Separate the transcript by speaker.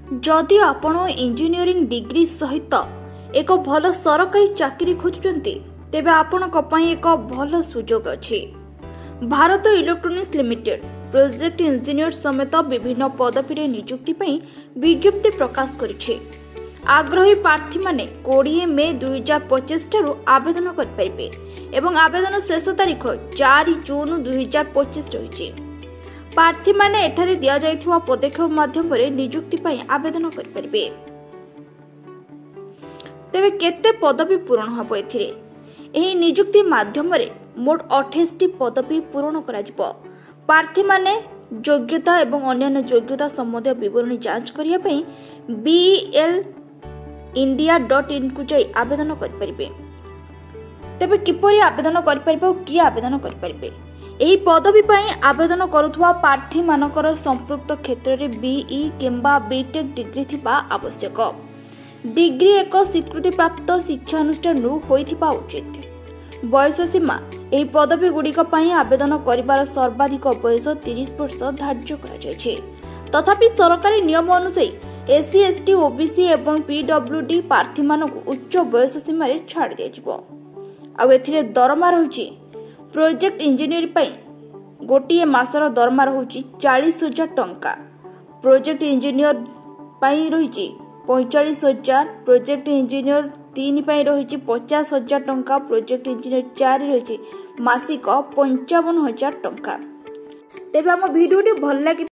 Speaker 1: जदि आपण engineering degree सहित एक भल सरकारी चाकरी खोजुचंती तेबे आपणक पई एक भल सुजोग अछि। Bharat electronics limited project engineer समेत विभिन्न पदवी रे नियुक्ति पई विज्ञप्ति प्रकाश करिछि। आग्रही प्रार्थी माने 20 मे 2025 ठारू आवेदन कर पाइबे एवं आवेदन शेष तारीख 4 जून 2025 रहिछि। प्रार्थी माने एठारे दिया जाइथिवा पदक्षेप माध्यम रे नियुक्ति पई आवेदन कर परिबे। तेबे केते पदवी पूरण हबो एथिरे? एही नियुक्ति माध्यम रे मोट 28 पदवी पूरण करा जिवो। प्रार्थी माने योग्यता एवं अन्य योग्यता संबंधी विवरणी जांच करिया पई belindia.in को जाई आवेदन कर परिबे। तेबे किपरि आवेदन कर परिबो कि आवेदन कर परिबे? एही पदवी पई आवेदन करुथुवा प्रार्थी मानकर संपृक्त क्षेत्र रे बीई किंबा बीटेक डिग्री थिबा आवश्यक। डिग्री एक स्वीकृति प्राप्त शिक्षा अनुष्ठान होइथिबा उचित। बयस सीमा एही पदवी गुड़िक पई आवेदन करिबार सर्वाधिक बयस 30 वर्ष धार्य करा जायछि। तथापि सरकारी नियम अनुसार एससी एसटी ओबीसी एवं पीडब्ल्यूडी प्रार्थी मानक उच्च बयस सीमा रे छाड़ दियाजिवो। आ एथिरे दरमा रहुछि प्रोजेक्ट इंजीनियर पई गोटिए मासर दरमा रहुछि 40,000 टंका। प्रोजेक्ट इंजीनियर पई रहिछि 45,000। प्रोजेक्ट इंजीनियर 3 पई रहिछि 50,000 टंका। प्रोजेक्ट इंजीनियर 4 रहिछि मासिक 55,000 टंका। तेबे हम वीडियोटी भल लागि